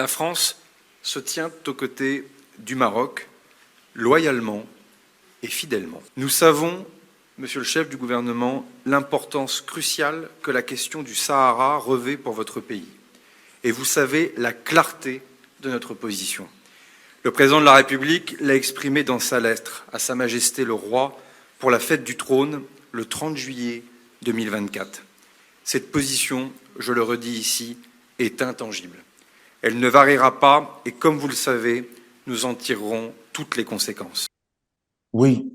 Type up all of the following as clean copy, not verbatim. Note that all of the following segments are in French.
La France se tient aux côtés du Maroc, loyalement et fidèlement. Nous savons, Monsieur le chef du gouvernement, l'importance cruciale que la question du Sahara revêt pour votre pays. Et vous savez la clarté de notre position. Le président de la République l'a exprimé dans sa lettre à Sa Majesté le Roi pour la fête du trône le 30 juillet 2024. Cette position, je le redis ici, est intangible. Elle ne variera pas et, comme vous le savez, nous en tirerons toutes les conséquences. Oui.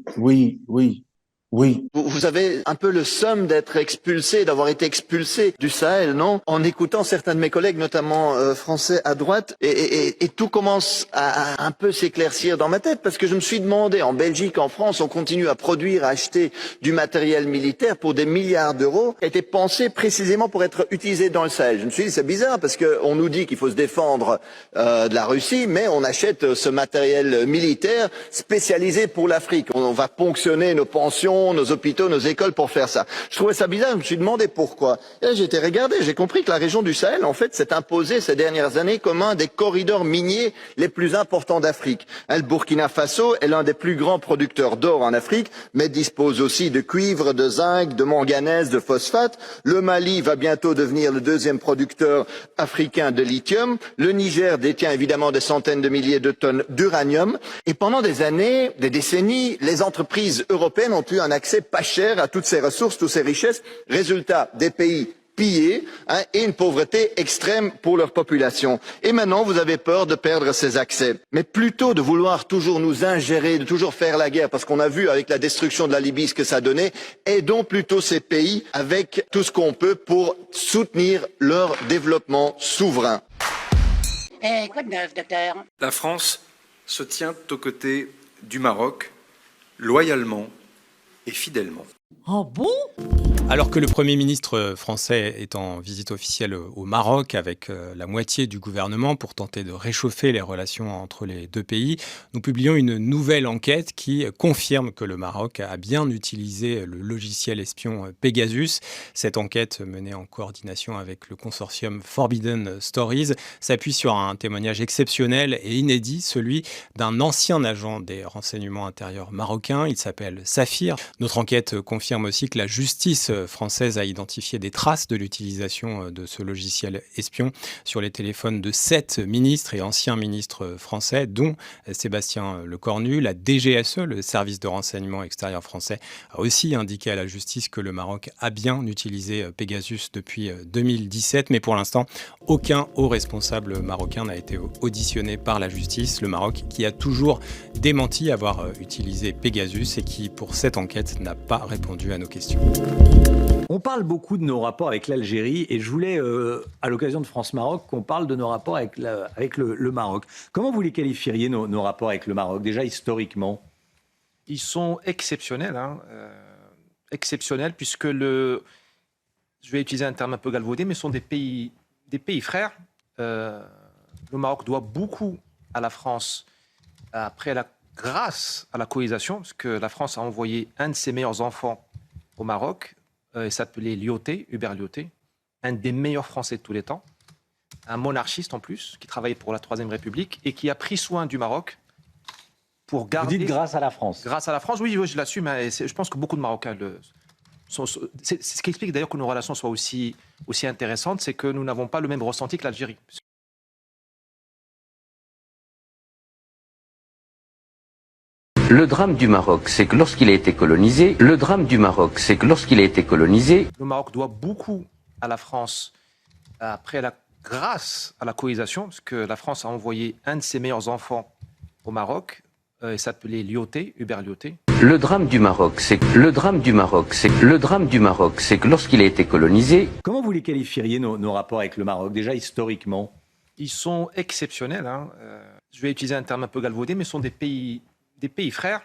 Vous avez un peu le somme d'être expulsé, d'avoir été expulsé du Sahel, non? En écoutant certains de mes collègues, notamment français à droite, et tout commence à un peu s'éclaircir dans ma tête, parce que je me suis demandé, en Belgique, en France, on continue à produire, à acheter du matériel militaire pour des milliards d'euros, qui a été pensé précisément pour être utilisé dans le Sahel. Je me suis dit, c'est bizarre, parce qu'on nous dit qu'il faut se défendre de la Russie, mais on achète ce matériel militaire spécialisé pour l'Afrique. On va ponctionner nos pensions, nos hôpitaux, nos écoles pour faire ça. Je trouvais ça bizarre, je me suis demandé pourquoi. Et là, j'ai été regarder, j'ai compris que la région du Sahel, en fait, s'est imposée ces dernières années comme un des corridors miniers les plus importants d'Afrique. Le Burkina Faso est l'un des plus grands producteurs d'or en Afrique, mais dispose aussi de cuivre, de zinc, de manganèse, de phosphate. Le Mali va bientôt devenir le deuxième producteur africain de lithium. Le Niger détient évidemment des centaines de milliers de tonnes d'uranium. Et pendant des années, des décennies, les entreprises européennes ont eu un accès pas cher à toutes ces ressources, toutes ces richesses. Résultat, des pays pillés et une pauvreté extrême pour leur population. Et maintenant, vous avez peur de perdre ces accès. Mais plutôt de vouloir toujours nous ingérer, de toujours faire la guerre, parce qu'on a vu avec la destruction de la Libye ce que ça donnait, aidons plutôt ces pays avec tout ce qu'on peut pour soutenir leur développement souverain. Quoi de neuf, docteur? La France se tient aux côtés du Maroc, loyalement et fidèlement. Oh bon? Alors que le Premier ministre français est en visite officielle au Maroc avec la moitié du gouvernement pour tenter de réchauffer les relations entre les deux pays, nous publions une nouvelle enquête qui confirme que le Maroc a bien utilisé le logiciel espion Pegasus. Cette enquête, menée en coordination avec le consortium Forbidden Stories, s'appuie sur un témoignage exceptionnel et inédit, celui d'un ancien agent des renseignements intérieurs marocains. Il s'appelle Safir. Notre enquête confirme aussi que la justice française a identifié des traces de l'utilisation de ce logiciel espion sur les téléphones de 7 ministres et anciens ministres français, dont Sébastien Lecornu. La DGSE, le service de renseignement extérieur français, a aussi indiqué à la justice que le Maroc a bien utilisé Pegasus depuis 2017. Mais pour l'instant, aucun haut responsable marocain n'a été auditionné par la justice. Le Maroc qui a toujours démenti avoir utilisé Pegasus et qui, pour cette enquête, n'a pas répondu à nos questions. On parle beaucoup de nos rapports avec l'Algérie et je voulais, à l'occasion de France-Maroc, qu'on parle de nos rapports avec le Maroc. Comment vous les qualifieriez, nos rapports avec le Maroc, déjà historiquement? Ils sont exceptionnels, exceptionnels puisque je vais utiliser un terme un peu galvaudé, mais ce sont des pays frères. Le Maroc doit beaucoup à la France grâce à la colonisation, parce que la France a envoyé un de ses meilleurs enfants au Maroc. Il s'appelait Lyautey, Hubert Lyautey, un des meilleurs Français de tous les temps, un monarchiste en plus, qui travaillait pour la Troisième République et qui a pris soin du Maroc pour garder... Vous dites grâce à la France? Grâce à la France, oui, je l'assume. Je pense que beaucoup de Marocains c'est ce qui explique d'ailleurs que nos relations soient aussi intéressantes, c'est que nous n'avons pas le même ressenti que l'Algérie. Le drame du Maroc, c'est que lorsqu'il a été colonisé, le Maroc doit beaucoup à la France grâce à la colonisation, parce que la France a envoyé un de ses meilleurs enfants au Maroc. Il s'appelait Lyautey, Hubert Lyautey. Le drame du Maroc, c'est que lorsqu'il a été colonisé. Comment vous les qualifieriez, nos rapports avec le Maroc, déjà historiquement? Ils sont exceptionnels. Je vais utiliser un terme un peu galvaudé, mais ce sont des pays frères.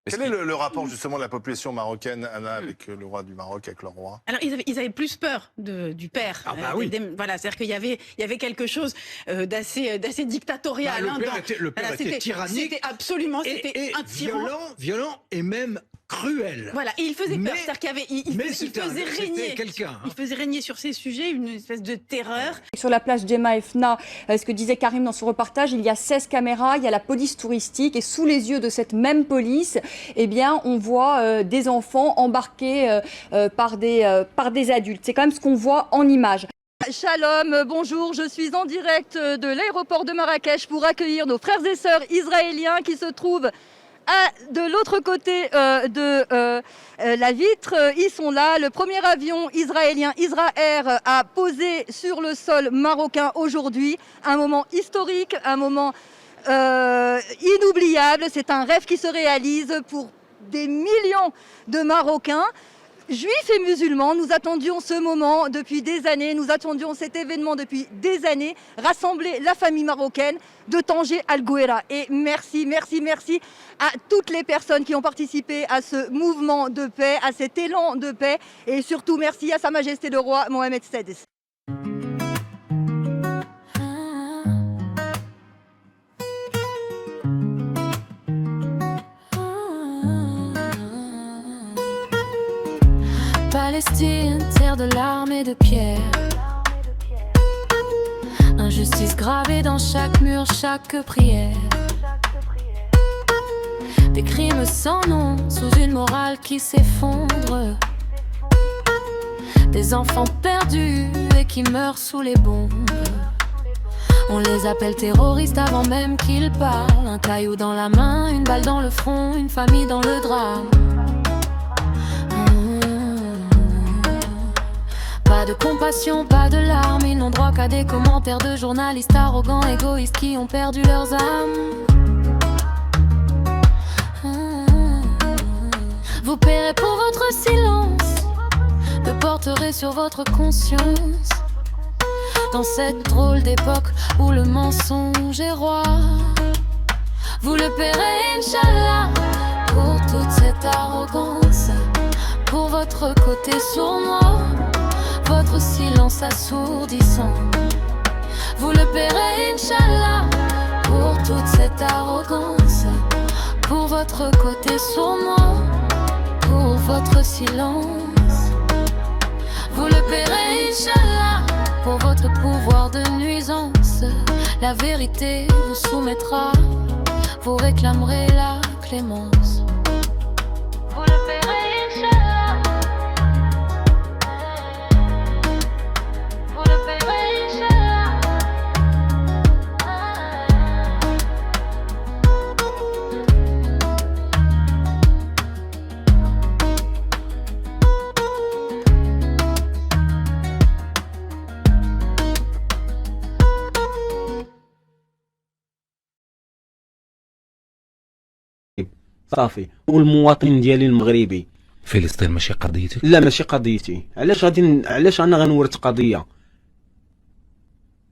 Quel est le rapport justement de la population marocaine, Anna, avec le roi du Maroc, avec leur roi? Alors ils avaient plus peur du père. Ah bah oui. Voilà, c'est-à-dire qu'il y avait quelque chose d'assez dictatorial. Le père était tyrannique. C'était absolument, c'était un tyran. Violent et même cruel. Voilà, et il faisait Mais- peur, c'est-à-dire qu'il y avait, c'était quelqu'un. il faisait régner sur ces sujets une espèce de terreur. Sur la plage Gemma et Fna, ce que disait Karim dans son reportage, il y a 16 caméras, il y a la police touristique et sous les yeux de cette même police, eh bien, on voit des enfants embarqués par des adultes. C'est quand même ce qu'on voit en image. Shalom, bonjour, je suis en direct de l'aéroport de Marrakech pour accueillir nos frères et sœurs israéliens qui se trouvent de l'autre côté de la vitre. Ils sont là. Le premier avion israélien Israël a posé sur le sol marocain aujourd'hui. Un moment historique, un moment inoubliable. C'est un rêve qui se réalise pour des millions de Marocains. Juifs et musulmans, nous attendions ce moment depuis des années, nous attendions cet événement depuis des années, rassembler la famille marocaine de Tanger Al Ghouera. Et merci, merci, merci à toutes les personnes qui ont participé à ce mouvement de paix, à cet élan de paix, et surtout merci à Sa Majesté le Roi Mohamed VI. Palestine, terre de larmes et de pierre. Injustice gravée dans chaque mur, chaque prière. Des crimes sans nom, sous une morale qui s'effondre. Des enfants perdus et qui meurent sous les bombes. On les appelle terroristes avant même qu'ils parlent. Un caillou dans la main, une balle dans le front, une famille dans le drame. Pas de compassion, pas de larmes, ils n'ont droit qu'à des commentaires de journalistes arrogants, égoïstes qui ont perdu leurs âmes. Vous paierez pour votre silence, que porterez sur votre conscience. Dans cette drôle d'époque où le mensonge est roi, vous le paierez, Inch'Allah, pour toute cette arrogance, pour votre côté sournois, votre silence assourdissant. Vous le paierez, Inch'Allah, pour toute cette arrogance, pour votre côté sournois, pour votre silence. Vous le paierez, Inch'Allah, pour votre pouvoir de nuisance. La vérité vous soumettra, vous réclamerez la clémence. Vous le paierez, Inch'Allah. Vous le paierez, Inch'Allah. صافي والمواطن ديالي المغربي. فلسطين ماشي قضيتك؟ لا ماشي قضيتي. علاش انا غنورث قضيه؟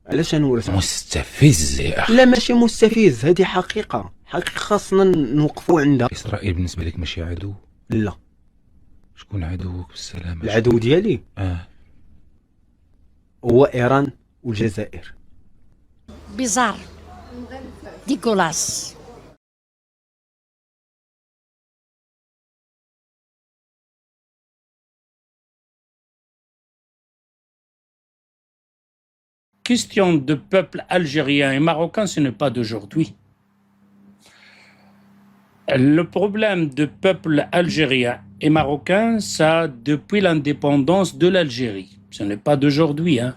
علاش غنورث؟ مستفز يا اخي. لا ماشي مستفز، هذه حقيقه خاصنا نوقفوا عندها. اسرائيل بالنسبه لك ماشي عدو؟ لا. شكون عدوك بالسلامه؟ العدو ديالي هو ايران والجزائر. بيزار ديكولاس. Question de peuple algérien et marocain, ce n'est pas d'aujourd'hui. Le problème de peuple algérien et marocain, ça depuis l'indépendance de l'Algérie. Ce n'est pas d'aujourd'hui, hein.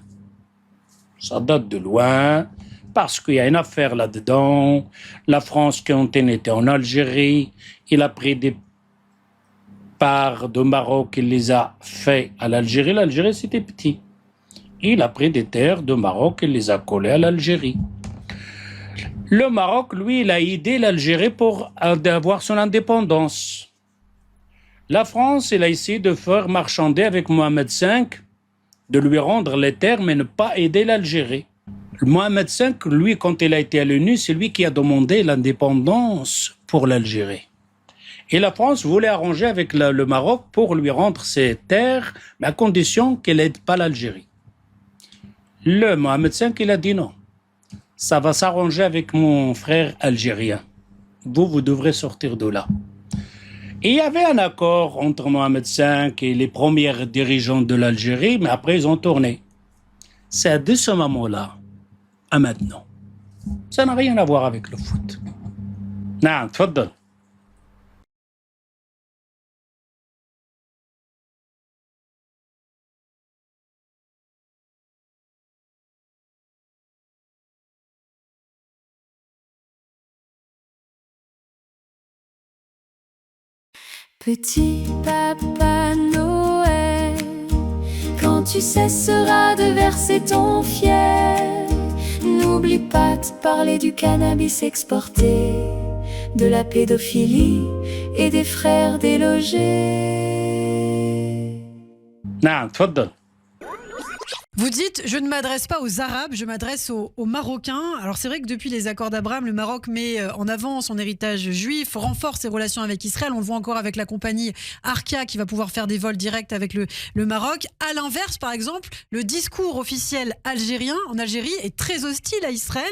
Ça date de loin, parce qu'il y a une affaire là-dedans. La France, quand elle était en Algérie, il a pris des parts de Maroc, il les a fait à l'Algérie. L'Algérie, c'était petit. Il a pris des terres de Maroc et les a collées à l'Algérie. Le Maroc, lui, il a aidé l'Algérie pour avoir son indépendance. La France, elle a essayé de faire marchander avec Mohamed V, de lui rendre les terres, mais ne pas aider l'Algérie. Mohamed V, lui, quand il a été à l'ONU, c'est lui qui a demandé l'indépendance pour l'Algérie. Et la France voulait arranger avec le Maroc pour lui rendre ses terres, mais à condition qu'elle n'aide pas l'Algérie. Le Mohamed V, il a dit non. Ça va s'arranger avec mon frère algérien. Vous devrez sortir de là. Et il y avait un accord entre Mohamed V et les premiers dirigeants de l'Algérie, mais après ils ont tourné. C'est de ce moment-là à maintenant. Ça n'a rien à voir avec le foot. Non, tfaddal. Petit Papa Noël, quand tu cesseras de verser ton fiel, n'oublie pas de parler du cannabis exporté, de la pédophilie et des frères délogés. Non, tfaddal. Vous dites, je ne m'adresse pas aux Arabes, je m'adresse aux Marocains. Alors c'est vrai que depuis les accords d'Abraham, le Maroc met en avant son héritage juif, renforce ses relations avec Israël. On le voit encore avec la compagnie Arkia qui va pouvoir faire des vols directs avec le Maroc. À l'inverse, par exemple, le discours officiel algérien en Algérie est très hostile à Israël.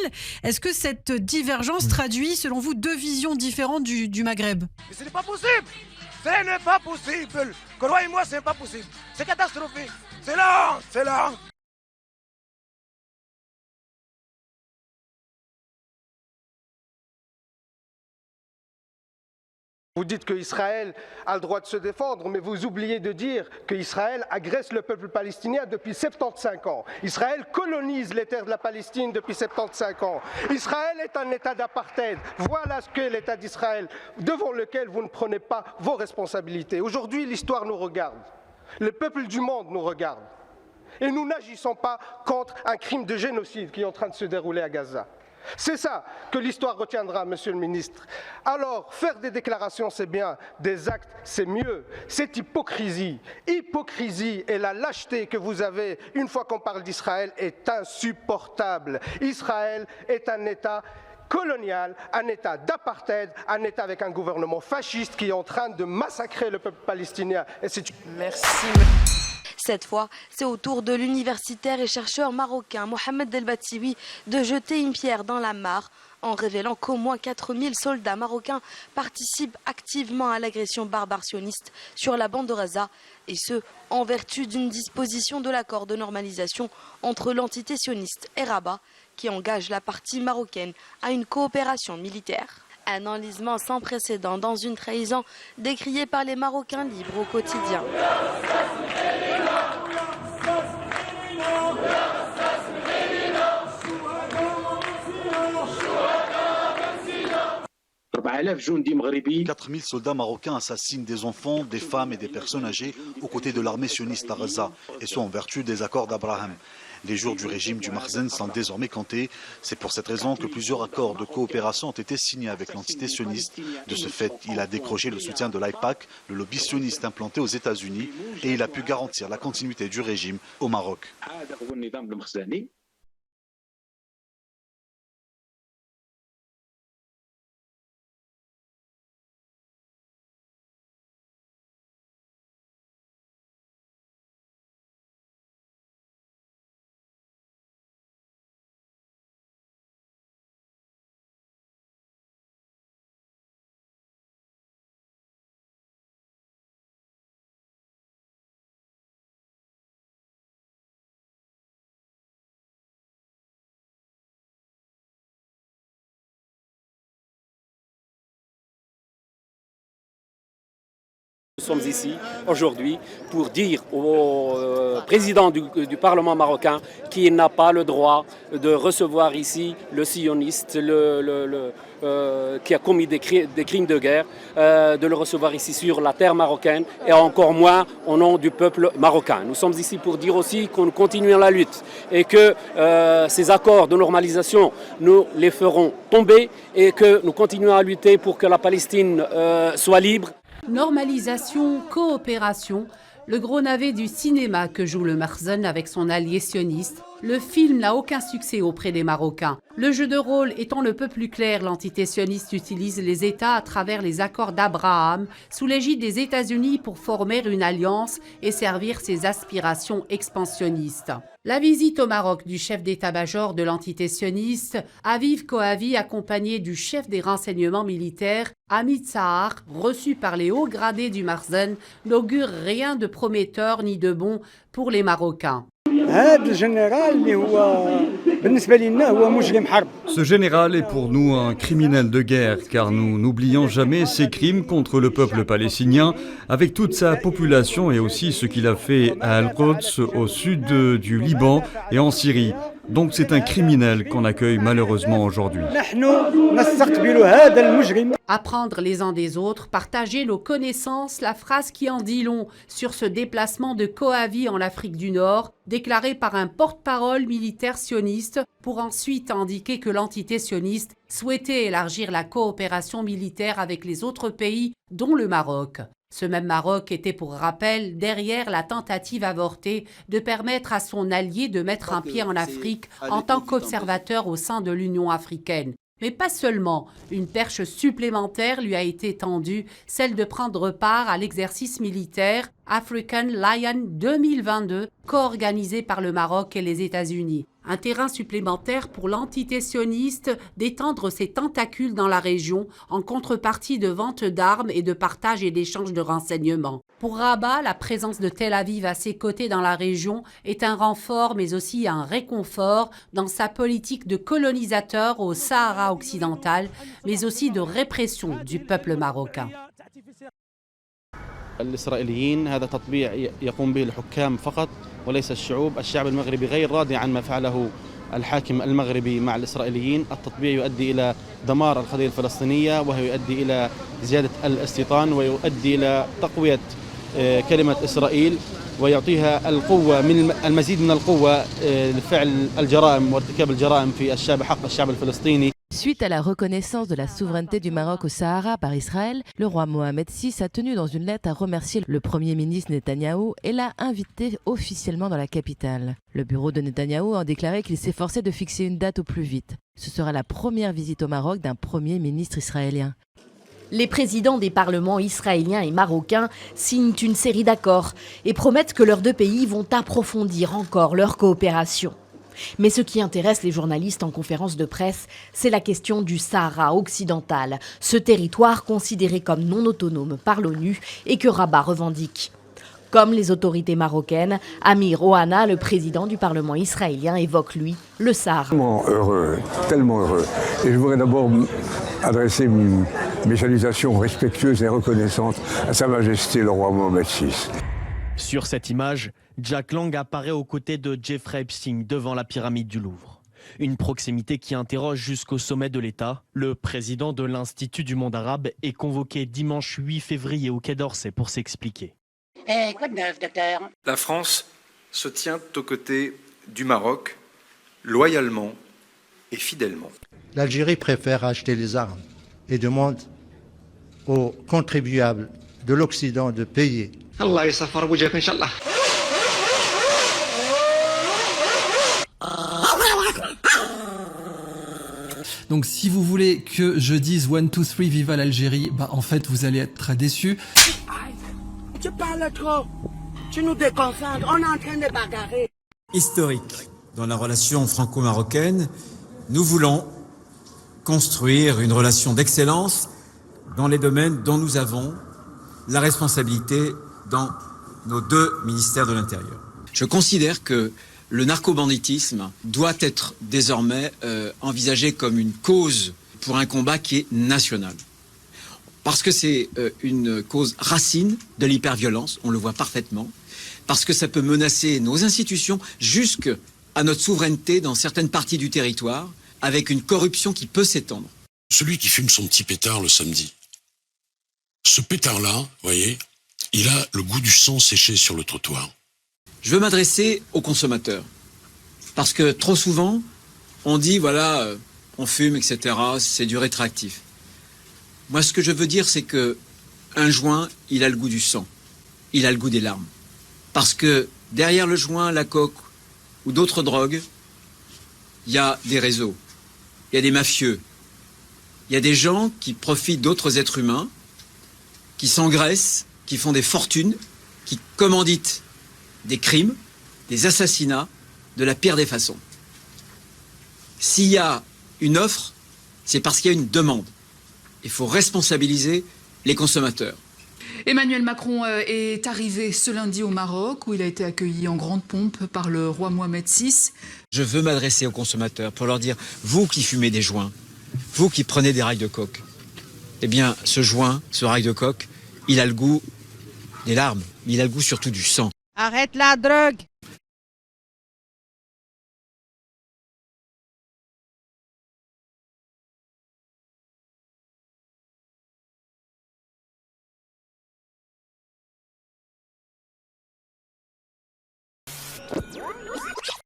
Est-ce que cette divergence traduit, selon vous, deux visions différentes du Maghreb? Mais ce n'est pas possible! Ce n'est pas possible! Croyez-moi, ce n'est pas possible! C'est catastrophique! C'est lent! C'est lent! Vous dites qu'Israël a le droit de se défendre, mais vous oubliez de dire qu'Israël agresse le peuple palestinien depuis 75 ans. Israël colonise les terres de la Palestine depuis 75 ans. Israël est un État d'apartheid. Voilà ce qu'est l'État d'Israël, devant lequel vous ne prenez pas vos responsabilités. Aujourd'hui, l'histoire nous regarde. Le peuple du monde nous regarde. Et nous n'agissons pas contre un crime de génocide qui est en train de se dérouler à Gaza. C'est ça que l'histoire retiendra, monsieur le ministre. Alors, faire des déclarations, c'est bien, des actes, c'est mieux. Cette hypocrisie et la lâcheté que vous avez une fois qu'on parle d'Israël est insupportable. Israël est un État colonial, un État d'apartheid, un État avec un gouvernement fasciste qui est en train de massacrer le peuple palestinien. Et Merci. Cette fois, c'est au tour de l'universitaire et chercheur marocain Mohamed Delbatioui de jeter une pierre dans la mare en révélant qu'au moins 4000 soldats marocains participent activement à l'agression barbare sioniste sur la bande de Gaza, et ce, en vertu d'une disposition de l'accord de normalisation entre l'entité sioniste et Rabat qui engage la partie marocaine à une coopération militaire. Un enlisement sans précédent dans une trahison décriée par les Marocains libres au quotidien. « 4000 soldats marocains assassinent des enfants, des femmes et des personnes âgées aux côtés de l'armée sioniste à Gaza, et ce en vertu des accords d'Abraham. Les jours du régime du Makhzen sont désormais comptés. C'est pour cette raison que plusieurs accords de coopération ont été signés avec l'entité sioniste. De ce fait, il a décroché le soutien de l'AIPAC, le lobby sioniste implanté aux États-Unis, et il a pu garantir la continuité du régime au Maroc. Nous sommes ici aujourd'hui pour dire au président du Parlement marocain qu'il n'a pas le droit de recevoir ici le sioniste qui a commis des crimes de guerre, de le recevoir ici sur la terre marocaine et encore moins au nom du peuple marocain. Nous sommes ici pour dire aussi qu'on continue la lutte et que ces accords de normalisation, nous les ferons tomber et que nous continuons à lutter pour que la Palestine soit libre. Normalisation, coopération, le gros navet du cinéma que joue le Makhzen avec son allié sioniste le film n'a aucun succès auprès des Marocains. Le jeu de rôle étant le peu plus clair, l'entité sioniste utilise les États à travers les accords d'Abraham sous l'égide des États-Unis pour former une alliance et servir ses aspirations expansionnistes. La visite au Maroc du chef d'état-major de l'entité sioniste, Aviv Kohavi, accompagné du chef des renseignements militaires, Hamid Sahar, reçu par les hauts gradés du Marzen, n'augure rien de prometteur ni de bon pour les Marocains. Ce général est pour nous un criminel de guerre, car nous n'oublions jamais ses crimes contre le peuple palestinien, avec toute sa population et aussi ce qu'il a fait à Al-Quds, au sud du Liban et en Syrie. Donc c'est un criminel qu'on accueille malheureusement aujourd'hui. Apprendre les uns des autres, partager nos connaissances, la phrase qui en dit long sur ce déplacement de Kohavi en Afrique du Nord, déclaré par un porte-parole militaire sioniste, pour ensuite indiquer que l'entité sioniste souhaitait élargir la coopération militaire avec les autres pays, dont le Maroc. Ce même Maroc était, pour rappel, derrière la tentative avortée de permettre à son allié de mettre un pied en Afrique en tant qu'observateur au sein de l'Union africaine. Mais pas seulement, une perche supplémentaire lui a été tendue, celle de prendre part à l'exercice militaire African Lion 2022, co-organisé par le Maroc et les États-Unis. Un terrain supplémentaire pour l'entité sioniste d'étendre ses tentacules dans la région en contrepartie de vente d'armes et de partage et d'échange de renseignements. Pour Rabat, la présence de Tel Aviv à ses côtés dans la région est un renfort mais aussi un réconfort dans sa politique de colonisateur au Sahara occidental, mais aussi de répression du peuple marocain. الإسرائيليين هذا تطبيع يقوم به الحكام فقط وليس الشعوب. الشعب المغربي غير راضي عن ما فعله الحاكم المغربي مع الإسرائيليين. التطبيع يؤدي إلى دمار القضية الفلسطينية وهو يؤدي إلى زيادة الاستيطان ويؤدي إلى تقوية كلمة إسرائيل ويعطيها القوة من المزيد من القوة لفعل الجرائم وارتكاب الجرائم في الشعب حق الشعب الفلسطيني. Suite à la reconnaissance de la souveraineté du Maroc au Sahara par Israël, le roi Mohamed VI a tenu dans une lettre à remercier le Premier ministre Netanyahou et l'a invité officiellement dans la capitale. Le bureau de Netanyahou a déclaré qu'il s'efforçait de fixer une date au plus vite. Ce sera la première visite au Maroc d'un Premier ministre israélien. Les présidents des parlements israéliens et marocains signent une série d'accords et promettent que leurs deux pays vont approfondir encore leur coopération. Mais ce qui intéresse les journalistes en conférence de presse, c'est la question du Sahara occidental, ce territoire considéré comme non autonome par l'ONU et que Rabat revendique. Comme les autorités marocaines, Amir Ohana, le président du Parlement israélien, évoque, lui, le Sahara. Tellement heureux. Et je voudrais d'abord adresser mes salutations respectueuses et reconnaissantes à Sa Majesté le roi Mohamed VI. Sur cette image, Jack Lang apparaît aux côtés de Jeffrey Epstein devant la pyramide du Louvre. Une proximité qui interroge jusqu'au sommet de l'État. Le président de l'Institut du monde arabe est convoqué dimanche 8 février au Quai d'Orsay pour s'expliquer. Quoi de neuf, docteur? La France se tient aux côtés du Maroc, loyalement et fidèlement. L'Algérie préfère acheter les armes et demande aux contribuables de l'Occident de payer. Allah yasafar wajhak inchallah. Donc si vous voulez que je dise 1, 2, 3 viva l'Algérie, bah en fait vous allez être très déçus. Tu parles trop, tu nous déconcentres, on est en train de bagarrer. Historique dans la relation franco-marocaine, nous voulons construire une relation d'excellence dans les domaines dont nous avons la responsabilité dans nos deux ministères de l'Intérieur. Je considère que le narcobanditisme doit être désormais envisagé comme une cause pour un combat qui est national. Parce que c'est une cause racine de l'hyperviolence, on le voit parfaitement, parce que ça peut menacer nos institutions jusqu'à notre souveraineté dans certaines parties du territoire, avec une corruption qui peut s'étendre. Celui qui fume son petit pétard le samedi, ce pétard-là, vous voyez, il a le goût du sang séché sur le trottoir. Je veux m'adresser aux consommateurs. Parce que trop souvent, on dit, voilà, on fume, etc., c'est du rétroactif. Moi, ce que je veux dire, c'est que un joint, il a le goût du sang. Il a le goût des larmes. Parce que derrière le joint, la coke ou d'autres drogues, il y a des réseaux, il y a des mafieux, il y a des gens qui profitent d'autres êtres humains, qui s'engraissent, qui font des fortunes, qui commanditent des crimes, des assassinats, de la pire des façons. S'il y a une offre, c'est parce qu'il y a une demande. Il faut responsabiliser les consommateurs. Emmanuel Macron est arrivé ce lundi au Maroc, où il a été accueilli en grande pompe par le roi Mohamed VI. Je veux m'adresser aux consommateurs pour leur dire, vous qui fumez des joints, vous qui prenez des rails de coke, eh bien ce joint, ce rail de coke, il a le goût des larmes, mais il a le goût surtout du sang. Arrête la drogue!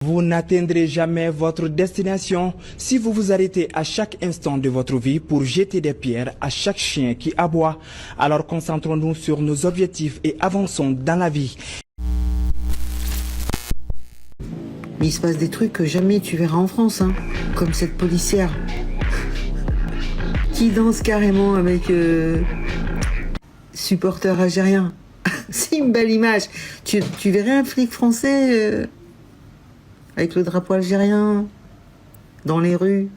Vous n'atteindrez jamais votre destination si vous vous arrêtez à chaque instant de votre vie pour jeter des pierres à chaque chien qui aboie. Alors concentrons-nous sur nos objectifs et avançons dans la vie. Mais il se passe des trucs que jamais tu verras en France, hein, comme cette policière qui danse carrément avec supporter algérien. C'est une belle image. Tu verrais un flic français avec le drapeau algérien dans les rues.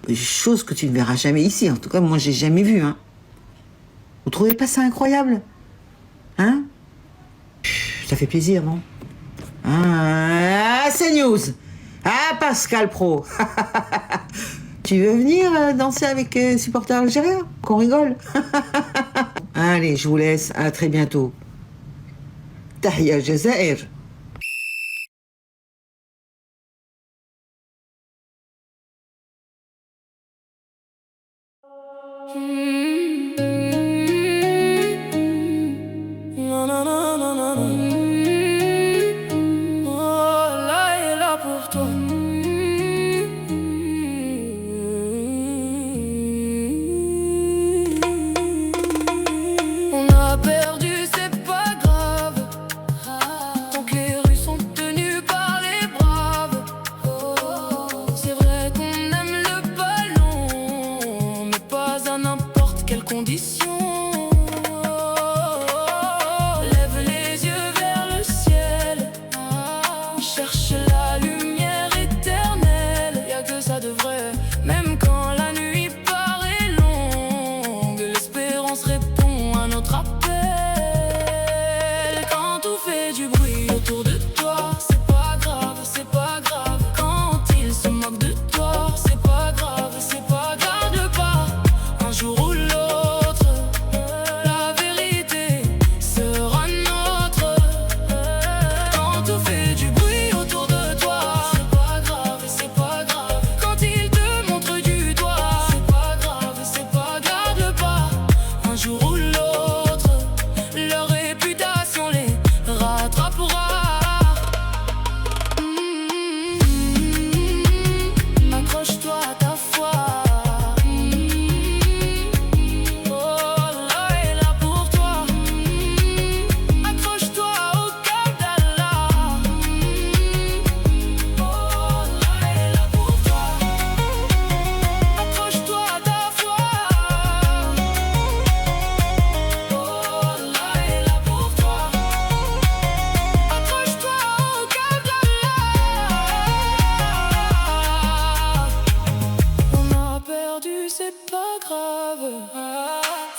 Des choses que tu ne verras jamais ici. En tout cas, moi, j'ai jamais vu. Hein. Vous trouvez pas ça incroyable? Hein? Ça fait plaisir, non? Ah, c'est news. Ah, Pascal Pro. Tu veux venir danser avec supporters algériens? Qu'on rigole. Allez, je vous laisse. À très bientôt. Tahia Jazair.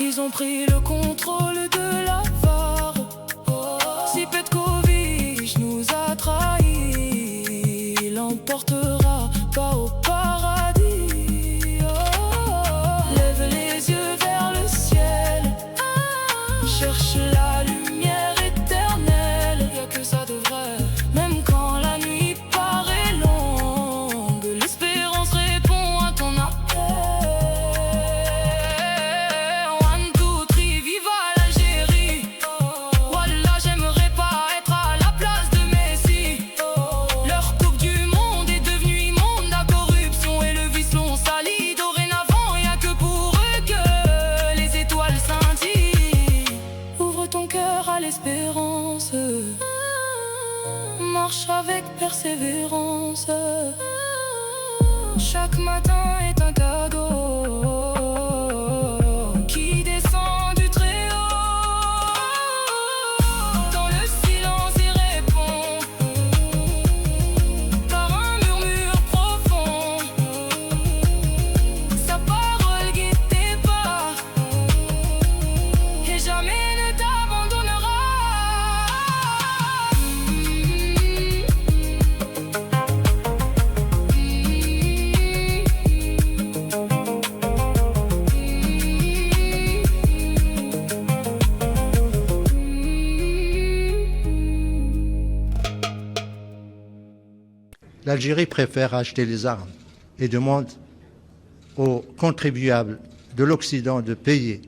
Ils ont pris le contrôle de la VAR. Si Petkovic nous a trahis, il l'emportera pas au paradis. Lève les yeux vers le ciel, cherche la lumière éternelle. Y'a que ça de vrai, même quand la nuit paraît longue, l'espérance répond à ton appel. Chaque matin est un cadeau qui descend du très haut. Dans le silence il répond par un murmure profond. Sa parole guide tes pas et jamais ne t'abandonnera. L'Algérie préfère acheter les armes et demande aux contribuables de l'Occident de payer.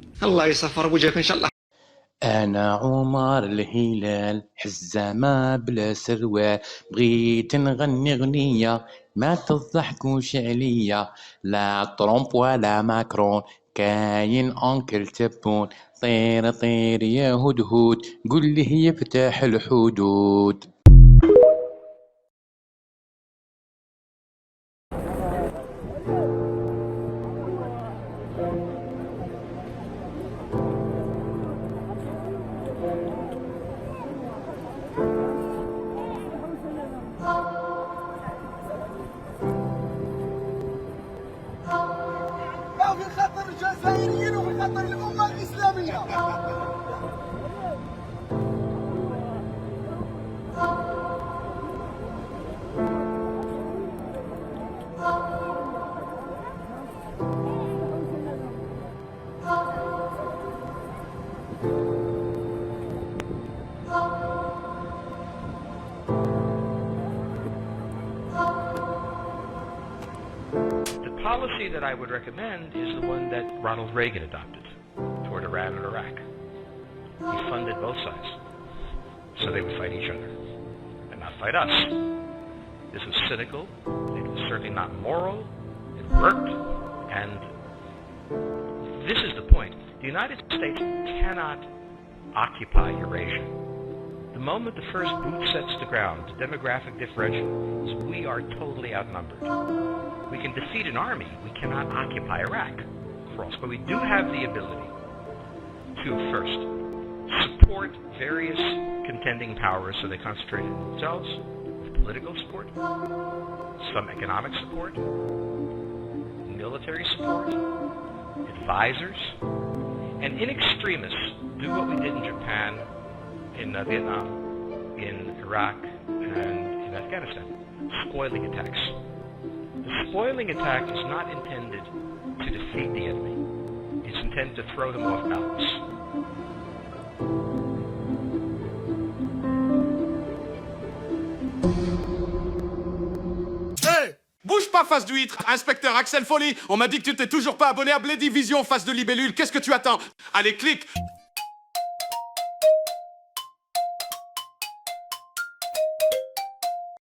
أنا عمر الهلال حزامة بلا سروال بغيت نغني غنية ما تضحكوش عليا لا ترامب ولا ماكرون كاين أنكل تبون طير طير يا هدهود قل له يفتح الحدود. وفي خطر الجزائريين وفي خطر الأمة الإسلامية. The policy that I would recommend is the one that Ronald Reagan adopted toward Iran and Iraq. He funded both sides so they would fight each other and not fight us. This was cynical, it was certainly not moral, it worked, and this is the point. The United States cannot occupy Eurasia. The moment the first boot sets the ground, the demographic differential is we are totally outnumbered. We can defeat an army, we cannot occupy Iraq, but we do have the ability to first support various contending powers so they concentrate on themselves, with political support, some economic support, military support, advisors, and in extremis, do what we did in Japan, in Vietnam, in Iraq, and in Afghanistan, spoiling attacks. The spoiling attack is not intended to defeat the enemy. It's intended to throw them off balance. Hey, bouge pas face d'huître. Inspecteur Axel Foley, on m'a dit que tu t'es toujours pas abonné à Blé Division face de Libellule. Qu'est-ce que tu attends? Allez, clique.